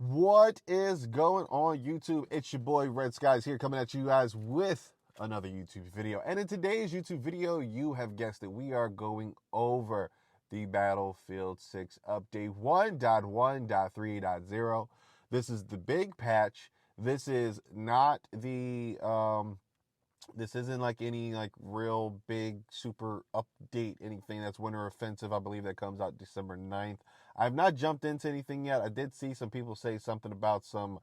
What is going on, YouTube? It's your boy Red Skies here, coming at you guys with another YouTube video. And in today's YouTube video, you have guessed it, we are going over the Battlefield 6 update 1.1.3.0. This is the big patch. This is not the this isn't like any like real big super update, anything that's Winter Offensive. I believe that comes out December 9th. I've not jumped into anything yet. I did see some people say something about some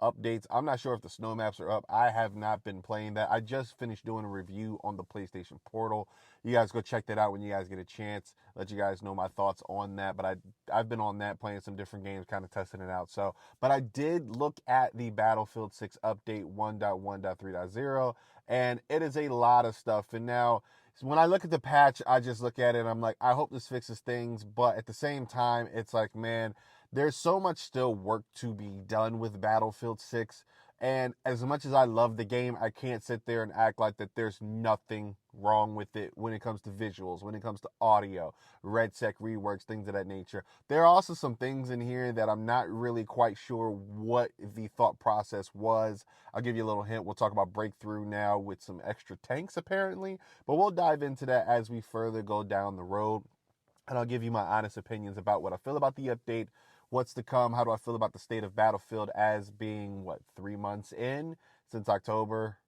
updates. I'm not sure if the snow maps are up. I have not been playing that. I just finished doing a review on the PlayStation Portal. You guys go check that out when you guys get a chance. Let you guys know my thoughts on that. But I've been on that playing some different games, kind of testing it out. So, but I did look at the Battlefield 6 update 1.1.3.0, and it is a lot of stuff. And now when I look at the patch, I just look at it and I'm like, I hope this fixes things. But at the same time, it's like, man, there's so much still work to be done with Battlefield 6. And as much as I love the game, I can't sit there and act like that there's nothing wrong with it when it comes to visuals, when it comes to audio, redsec, reworks, things of that nature. There are also some things in here that I'm not really quite sure what the thought process was. I'll give you a little hint. We'll talk about Breakthrough now with some extra tanks apparently, but we'll dive into that as we further go down the road. And I'll give you my honest opinions about what I feel about the update, what's to come, how do I feel about the state of Battlefield as being, 3 months in since October,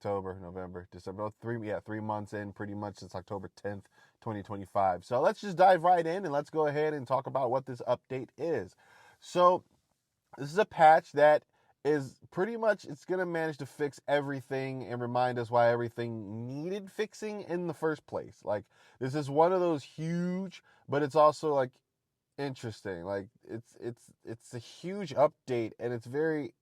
November, December, 3 months in pretty much since October 10th, 2025. So let's just dive right in and let's go ahead and talk about what this update is. So this is a patch that is pretty much, it's going to manage to fix everything and remind us why everything needed fixing in the first place. Like, this is one of those huge, but it's also like interesting. Like, it's a huge update and it's very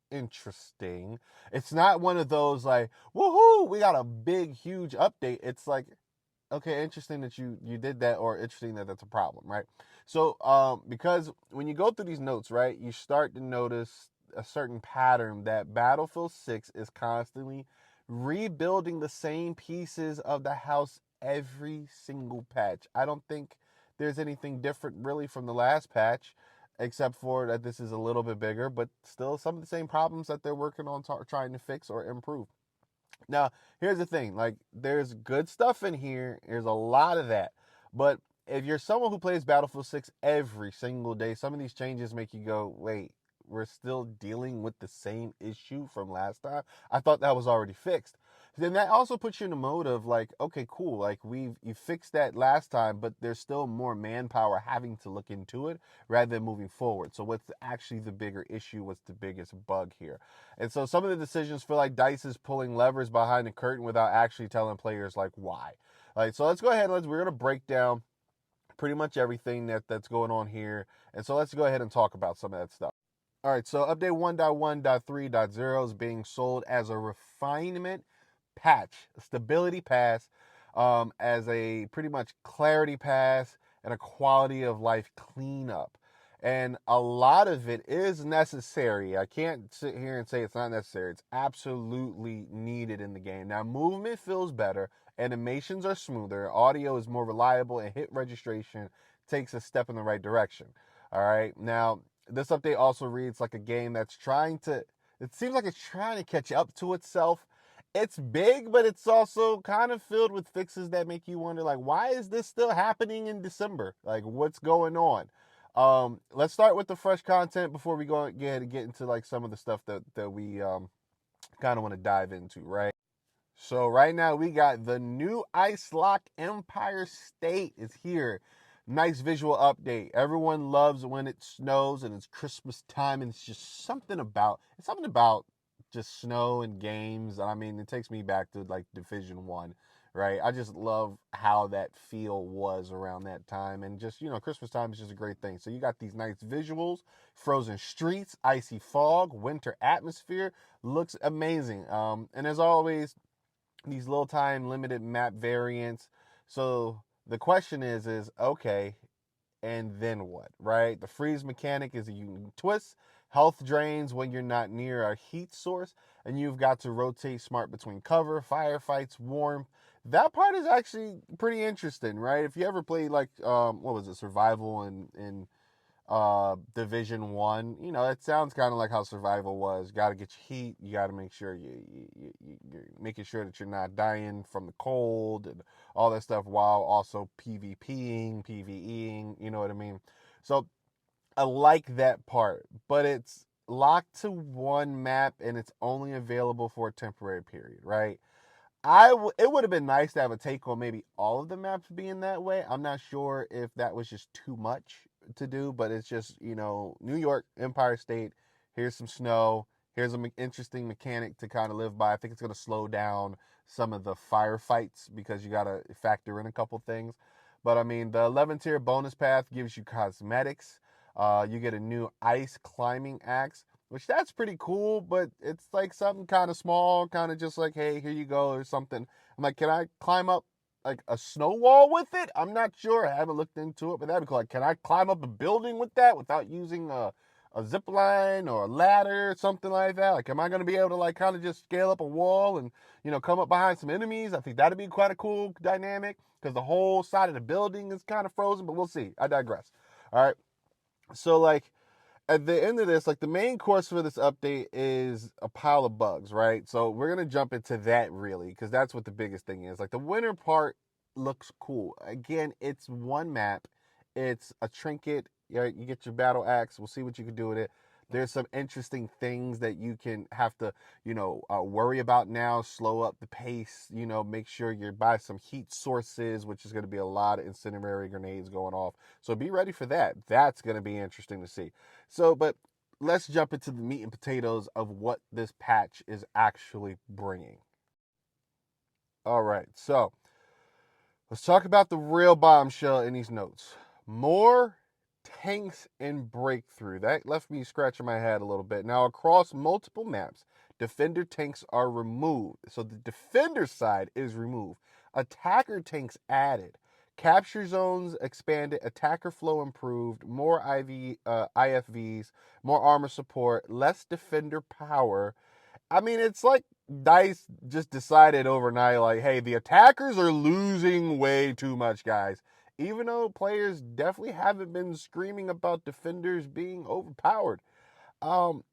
interesting. It's not one of those like, woohoo, we got a big huge update. It's like, okay, interesting that you did that, or interesting that that's a problem, right? So because when you go through these notes, right, you start to notice a certain pattern that Battlefield 6 is constantly rebuilding the same pieces of the house every single patch. I don't think there's anything different really from the last patch, except for that this is a little bit bigger, but still some of the same problems that they're working on trying to fix or improve. Now, here's the thing, like, there's good stuff in here. There's a lot of that. But if you're someone who plays Battlefield 6 every single day, some of these changes make you go, wait, we're still dealing with the same issue from last time? I thought that was already fixed. Then that also puts you in the mode of like, okay, cool, like you fixed that last time, but there's still more manpower having to look into it rather than moving forward. So what's actually the bigger issue? What's the biggest bug here? And so some of the decisions feel like DICE is pulling levers behind the curtain without actually telling players like why. Like, so let's go ahead and we're gonna break down pretty much everything that's going on here. And so let's go ahead and talk about some of that stuff. All right, so update 1.1.3.0 is being sold as a refinement patch, a stability pass, as a pretty much clarity pass and a quality of life cleanup. And a lot of it is necessary. I can't sit here and say it's not necessary. It's absolutely needed in the game. Now, movement feels better, animations are smoother, audio is more reliable, and hit registration takes a step in the right direction. All right. Now, this update also reads like a game that's it seems like it's trying to catch up to itself. It's big, but it's also kind of filled with fixes that make you wonder, like, why is this still happening in December? Like, what's going on? Let's start with the fresh content before we go get into like some of the stuff that we kind of want to dive into, right? So right now we got the new Ice Lock Empire State is here. Nice visual update. Everyone loves when it snows and it's Christmas time, and it's just something about just snow and games. I mean, it takes me back to like Division 1, right? I just love how that feel was around that time, and just, Christmas time is just a great thing. So you got these nice visuals, frozen streets, icy fog, winter atmosphere, looks amazing. And as always, these little time limited map variants. So the question is okay, and then what, right? The freeze mechanic is a unique twist. Health drains when you're not near a heat source, and you've got to rotate smart between cover, firefights, warmth. That part is actually pretty interesting, right? If you ever played like what was it, survival and Division One. You know, it sounds kind of like how survival was. Got to get your heat. You got to make sure you're making sure that you're not dying from the cold and all that stuff, while also PvPing, PvEing. You know what I mean? So I like that part, but it's locked to one map and it's only available for a temporary period, right? It would have been nice to have a take on maybe all of the maps being that way. I'm not sure if that was just too much to do, but it's just, you know, New York, Empire State, here's some snow, here's an interesting mechanic to kind of live by. I think it's going to slow down some of the firefights because you got to factor in a couple things. But I mean, the 11 tier bonus path gives you cosmetics. You get a new ice climbing axe, which that's pretty cool, but it's like something kind of small, kind of just like, hey, here you go, or something. I'm like, can I climb up like a snow wall with it? I'm not sure. I haven't looked into it, but that'd be cool. Like, can I climb up a building with that without using a zip line or a ladder or something like that? Like, am I going to be able to like kind of just scale up a wall and, you know, come up behind some enemies? I think that'd be quite a cool dynamic because the whole side of the building is kind of frozen, but we'll see. I digress. All right. So, like, at the end of this, like the main course for this update is a pile of bugs, right? So we're gonna jump into that really, because that's what the biggest thing is. Like the winter part looks cool. Again, it's one map, it's a trinket. You get your battle axe. We'll see what you can do with it. There's some interesting things that you can have to, worry about now. Slow up the pace. Make sure you buy some heat sources, which is going to be a lot of incendiary grenades going off. So be ready for that. That's going to be interesting to see. So, but let's jump into the meat and potatoes of what this patch is actually bringing. All right, so let's talk about the real bombshell in these notes. More tanks in Breakthrough. That left me scratching my head a little bit. Now, across multiple maps, defender tanks are removed. So the defender side is removed. Attacker tanks added. Capture zones expanded. Attacker flow improved. More IFVs. More armor support. Less defender power. I mean, it's like DICE just decided overnight, like, hey, the attackers are losing way too much, guys. Even though players definitely haven't been screaming about defenders being overpowered. Um,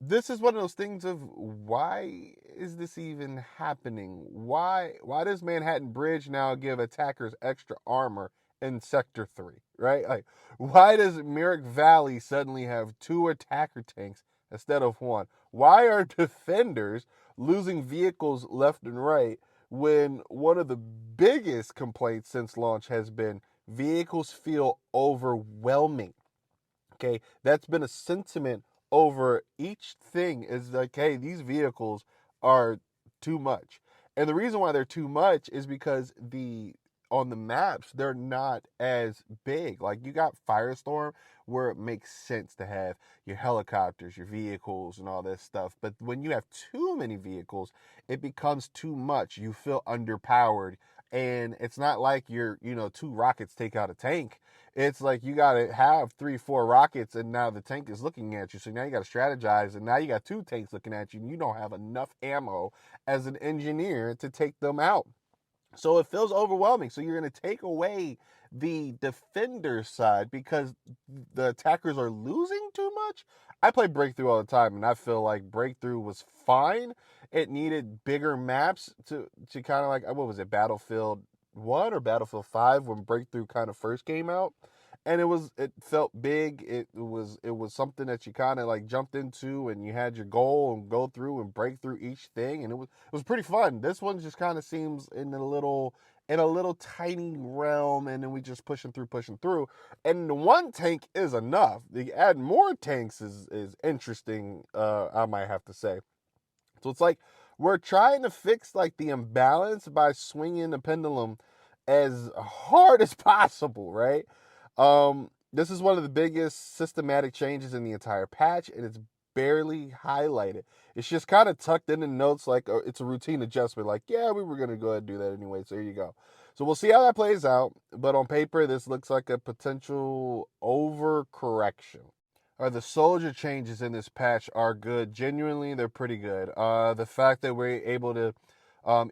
this is one of those things of why is this even happening? Why does Manhattan Bridge now give attackers extra armor in Sector 3, right? Like, why does Merrick Valley suddenly have 2 attacker tanks instead of 1? Why are defenders losing vehicles left and right when one of the biggest complaints since launch has been vehicles feel overwhelming? Okay, that's been a sentiment over each thing is like, hey, these vehicles are too much. And the reason why they're too much is because on the maps, they're not as big. Like you got Firestorm where it makes sense to have your helicopters, your vehicles, and all this stuff. But when you have too many vehicles, it becomes too much. You feel underpowered. And it's not like 2 rockets take out a tank. It's like you got to have 3, 4 rockets, and now the tank is looking at you. So now you got to strategize, and now you got 2 tanks looking at you, and you don't have enough ammo as an engineer to take them out. So it feels overwhelming. So you're going to take away the defender side because the attackers are losing too much. I play Breakthrough all the time, and I feel like Breakthrough was fine. It needed bigger maps to kind of like, what was it, Battlefield 1 or Battlefield 5 when Breakthrough kind of first came out. And it felt big. It was something that you kind of like jumped into, and you had your goal and go through and break through each thing, and it was pretty fun. This one just kind of seems in a little tiny realm, and then we just pushing through. And the 1 tank is enough. The add more tanks is interesting. I might have to say. So it's like we're trying to fix like the imbalance by swinging the pendulum as hard as possible, right? This is one of the biggest systematic changes in the entire patch, and it's barely highlighted. It's just kind of tucked in the notes like it's a routine adjustment. Like, yeah, we were going to go ahead and do that anyway, so here you go. So we'll see how that plays out, but on paper, this looks like a potential overcorrection. The soldier changes in this patch are good. Genuinely, they're pretty good. The fact that we're able to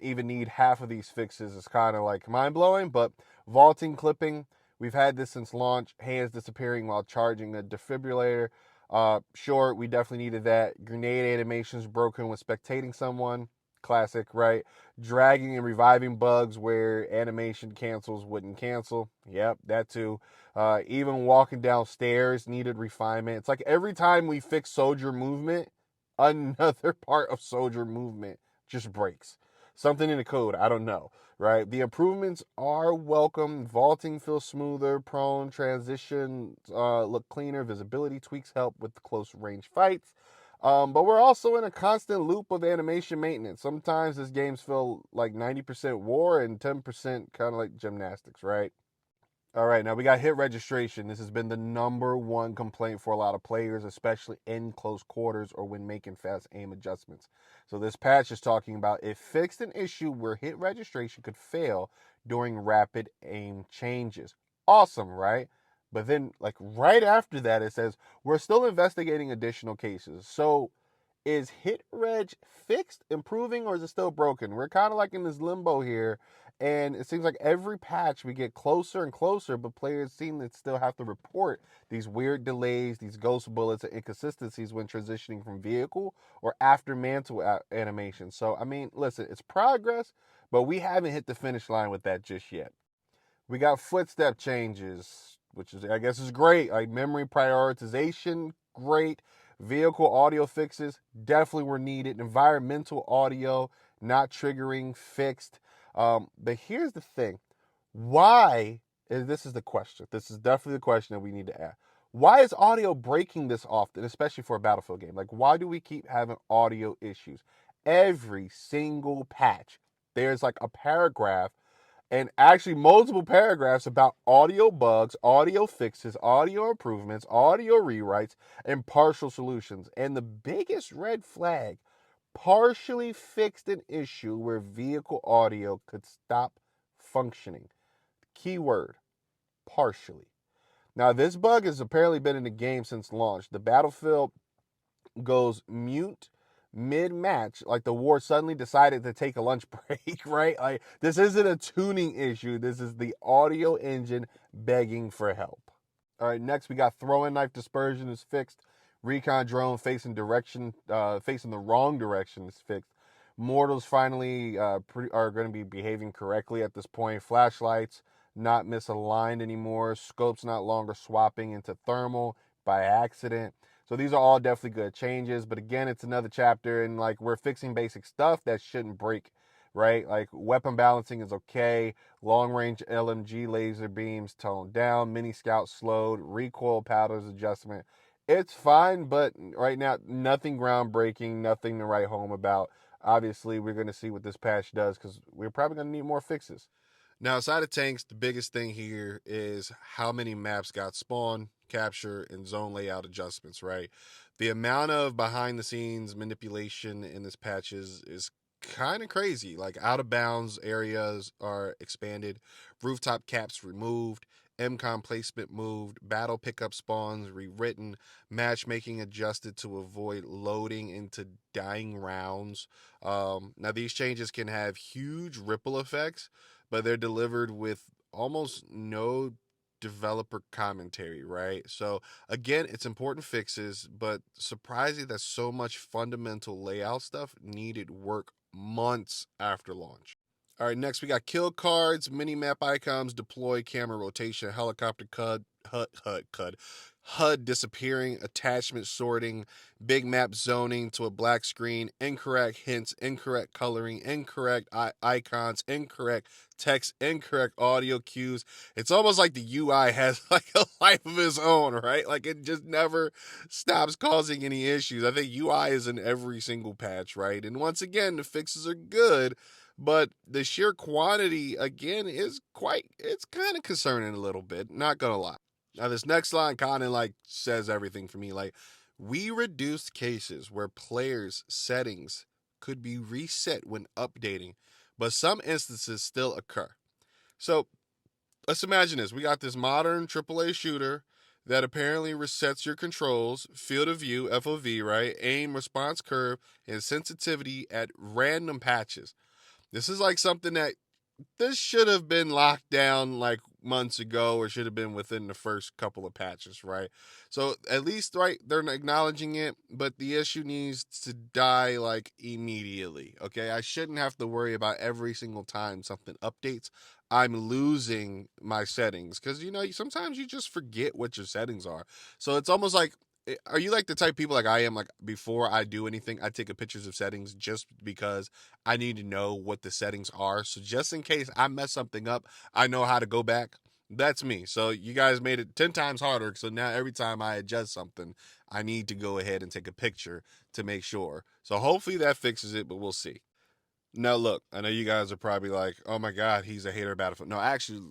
even need half of these fixes is kind of like mind-blowing, but vaulting clipping, We've had this since launch. Hands disappearing while charging a defibrillator. Sure, we definitely needed that. Grenade animations broken when spectating someone. Classic, right? Dragging and reviving bugs where animation cancels wouldn't cancel. Yep, that too. Even walking downstairs needed refinement. It's like every time we fix soldier movement, another part of soldier movement just breaks. Something in the code, I don't know, right? The improvements are welcome. Vaulting feels smoother, prone transitions look cleaner, visibility tweaks help with close range fights. But we're also in a constant loop of animation maintenance. Sometimes these games feel like 90% war and 10% kind of like gymnastics, right? All right, now we got hit registration. This has been the number one complaint for a lot of players, especially in close quarters or when making fast aim adjustments. So this patch is talking about it fixed an issue where hit registration could fail during rapid aim changes. Awesome, right? But then, like right after that, it says we're still investigating additional cases. So is hit reg fixed, improving, or is it still broken? We're kind of like in this limbo here, and it seems like every patch we get closer and closer, but players seem to still have to report these weird delays, these ghost bullets, and inconsistencies when transitioning from vehicle or after mantle animation. So, I mean, listen, it's progress, but we haven't hit the finish line with that just yet. We got footstep changes, which is I guess is great. Like memory prioritization, great. Vehicle audio fixes definitely were needed. Environmental audio not triggering fixed. But here's the thing: why? This is the question. This is definitely the question that we need to ask. Why is audio breaking this often, especially for a Battlefield game? Like, why do we keep having audio issues? Every single patch, there's like a paragraph and actually multiple paragraphs about audio bugs, audio fixes, audio improvements, audio rewrites, and partial solutions. And the biggest red flag: partially fixed an issue where vehicle audio could stop functioning. Keyword: partially. Now, this bug has apparently been in the game since launch. The Battlefield goes mute mid-match, like the war suddenly decided to take a lunch break, right? Like this isn't a tuning issue. This is the audio engine begging for help. All right, next we got throwing knife dispersion is fixed. Recon drone facing the wrong direction is fixed. Mortals finally are going to be behaving correctly at this point. Flashlights not misaligned anymore. Scopes not longer swapping into thermal by accident. So these are all definitely good changes. But again, it's another chapter, and like we're fixing basic stuff that shouldn't break, right? Like weapon balancing is okay. Long range LMG laser beams toned down. Mini scout slowed. Recoil powders adjustment. It's fine, but right now, nothing groundbreaking, nothing to write home about. Obviously, we're going to see what this patch does because we're probably going to need more fixes. Now, outside of tanks, the biggest thing here is how many maps got spawn, capture, and zone layout adjustments, right? The amount of behind the scenes manipulation in this patch is kind of crazy. Like out of bounds areas are expanded, rooftop caps removed, MCOM placement moved, battle pickup spawns rewritten, matchmaking adjusted to avoid loading into dying rounds. Now, these changes can have huge ripple effects, but they're delivered with almost no developer commentary, right? So again, it's important fixes, but surprising that so much fundamental layout stuff needed work months after launch. All right, next we got kill cards, mini map icons, deploy, camera rotation, helicopter HUD disappearing, attachment sorting, big map zoning to a black screen, incorrect hints, incorrect coloring, incorrect icons, incorrect text, incorrect audio cues. It's almost like the UI has like a life of its own, right? Like it just never stops causing any issues. I think UI is in every single patch, right? And once again, the fixes are good, but the sheer quantity again it's kind of concerning a little bit, not gonna lie. Now this next line kind of like says everything for me. Like we reduced cases where players settings could be reset when updating, but some instances still occur. So let's imagine this: we got this modern AAA shooter that apparently resets your controls, field of view, FOV, right, aim, response curve, and sensitivity at random patches. This is like something that this should have been locked down like months ago, or should have been within the first couple of patches, right? So at least, right, they're acknowledging it, but the issue needs to die like immediately. Okay, I shouldn't have to worry about every single time something updates, I'm losing my settings, because sometimes you just forget what your settings are. So it's almost like, are you like the type of people like I am? Like, before I do anything, I take a pictures of settings just because I need to know what the settings are. So just in case I mess something up, I know how to go back. That's me. So you guys made it 10 times harder. So now every time I adjust something, I need to go ahead and take a picture to make sure. So hopefully that fixes it, but we'll see. Now, look, I know you guys are probably like, "Oh my God, he's a hater of Battlefield." No, actually,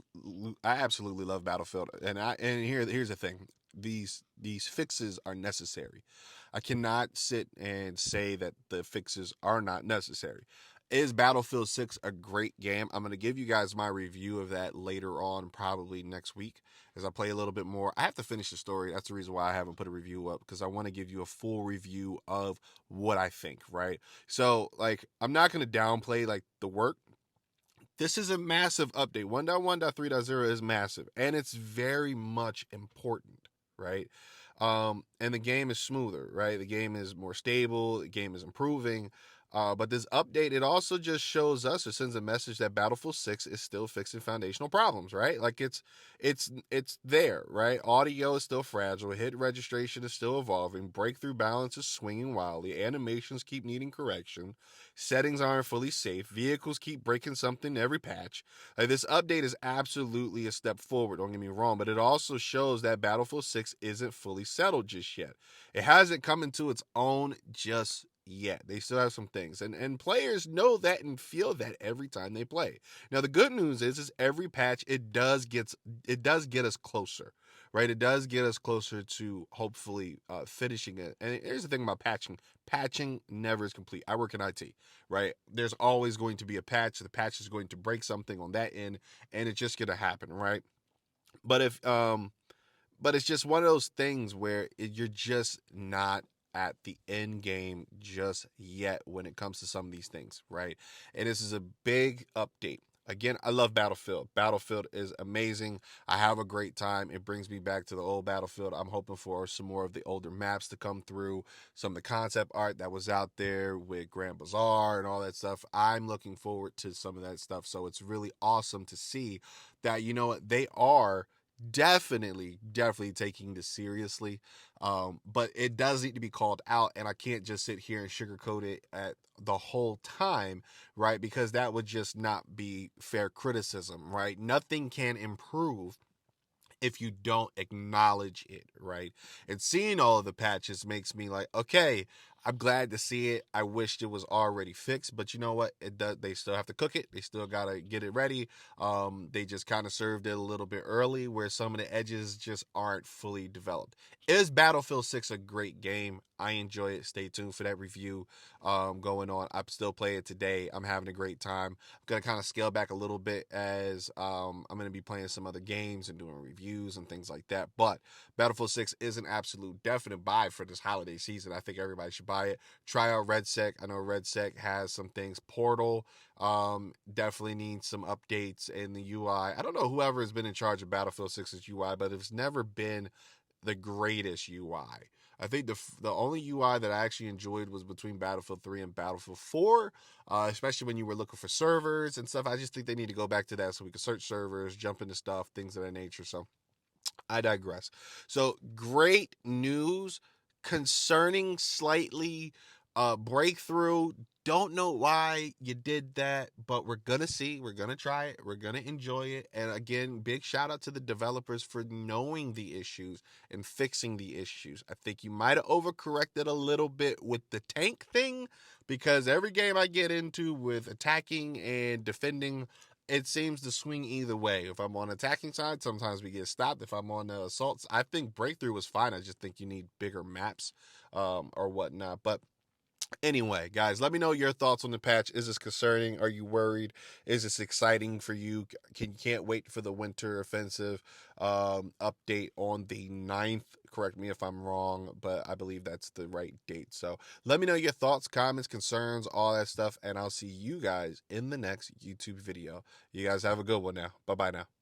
I absolutely love Battlefield, and here's the thing: these fixes are necessary. I cannot sit and say that the fixes are not necessary. Is Battlefield 6 a great game? I'm going to give you guys my review of that later on, probably next week, as I play a little bit more. I have to finish the story. That's the reason why I haven't put a review up, because I want to give you a full review of what I think, right? So, like, I'm not going to downplay like the work. This is a massive update. 1.1.3.0 is massive, and it's very much important, right? And the game is smoother, right? The game is more stable. The game is improving. But this update, it also just shows us, or sends a message that Battlefield 6 is still fixing foundational problems, right? Like, it's there, right? Audio is still fragile. Hit registration is still evolving. Breakthrough balance is swinging wildly. Animations keep needing correction. Settings aren't fully safe. Vehicles keep breaking something every patch. Like, this update is absolutely a step forward, don't get me wrong, but it also shows that Battlefield 6 isn't fully settled just yet. It hasn't come into its own just yet. They still have some things. And players know that and feel that every time they play. Now the good news is every patch it does get us closer. Right? It does get us closer to hopefully finishing it. And here's the thing about patching. Patching never is complete. I work in IT, right? There's always going to be a patch. The patch is going to break something on that end, and it's just gonna happen, right? But if but it's just one of those things where you're just not at the end game just yet when it comes to some of these things, right? And this is a big update. Again, I love Battlefield. Battlefield is amazing. I have a great time. It brings me back to the old Battlefield. I'm hoping for some more of the older maps to come through, some of the concept art that was out there with Grand Bazaar and all that stuff. I'm looking forward to some of that stuff. So it's really awesome to see that, they are definitely taking this seriously. But it does need to be called out, and I can't just sit here and sugarcoat it at the whole time, right? Because that would just not be fair criticism, right? Nothing can improve if you don't acknowledge it, right? And seeing all of the patches makes me like, okay, I'm glad to see it. I wished it was already fixed, but you know what? It does. They still have to cook it. They still gotta get it ready. They just kind of served it a little bit early, where some of the edges just aren't fully developed. Is Battlefield 6 a great game? I enjoy it. Stay tuned for that review going on. I still play it today. I'm having a great time. I'm gonna kind of scale back a little bit as I'm gonna be playing some other games and doing reviews and things like that. But Battlefield 6 is an absolute definite buy for this holiday season. I think everybody should buy it. Try out RedSec. I know RedSec has some things. Portal definitely needs some updates in the UI. I don't know whoever has been in charge of Battlefield 6's UI, but it's never been the greatest UI. I think the only UI that I actually enjoyed was between Battlefield 3 and Battlefield 4, especially when you were looking for servers and stuff. I just think they need to go back to that so we can search servers, jump into stuff, things of that nature. So I digress. So great news concerning slightly breakthrough. Don't know why you did that, but we're gonna see. We're gonna try it. We're gonna enjoy it. And again, big shout out to the developers for knowing the issues and fixing the issues. I think you might have overcorrected a little bit with the tank thing, because every game I get into with attacking and defending, it seems to swing either way. If I'm on the attacking side, sometimes we get stopped. If I'm on the assaults, I think breakthrough was fine. I just think you need bigger maps or whatnot. But anyway, guys, let me know your thoughts on the patch. Is this concerning? Are you worried? Is this exciting for you? Can't wait for the winter offensive update on the 9th, correct me if I'm wrong, but I believe that's the right date. So let me know your thoughts, comments, concerns, all that stuff, and I'll see you guys in the next YouTube video. You guys have a good one now. Bye-bye now.